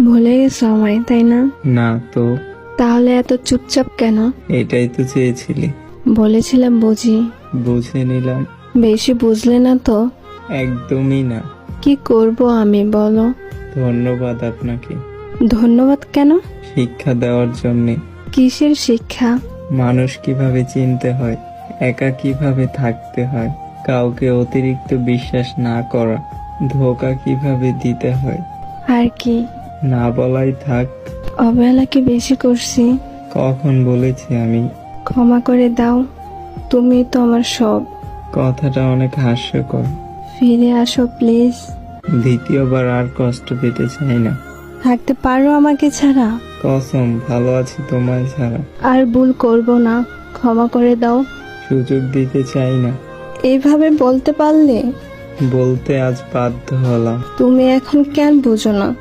ভুলে গেছো আমায়, তাই না? না তো। তাহলে এত চুপচাপ কেন? এটাই তো চেয়েছিলি। বলেছিলাম বুঝি। বুঝে নিলাম। বেশি বুঝলে না তো? একদমই না। কি করব আমি বলো? ধন্যবাদ আপনাকে ধন্যবাদ কেন? শিক্ষা দেওয়ার জন্য। কিসের শিক্ষা? মানুষ কিভাবে চিনতে হয়, একা কিভাবে থাকতে হয়, কাউকে অতিরিক্ত বিশ্বাস না করা, ধোঁকা কিভাবে দিতে হয়। আর কি? না বলাই থাক। অবহেলা কি বেশি করছি? কখন বলেছি আমি? ক্ষমা করে দাও, তুমি তো আমার সব। কথাটা অনেক হাস্যকর। ফিরে আসো প্লিজ। দ্বিতীয়বার আর কষ্ট পেতে চাই না। থাকতে পারো আমাকে ছাড়া? কসম, ভালো আছি তোমায় ছাড়া। আর ভুল করব না, ক্ষমা করে দাও। সুযোগ দিতে চাই না। এইভাবে বলতে পারলে? বলতে আজ বাধ্য হলাম। তুমি এখন কেন বুঝো না?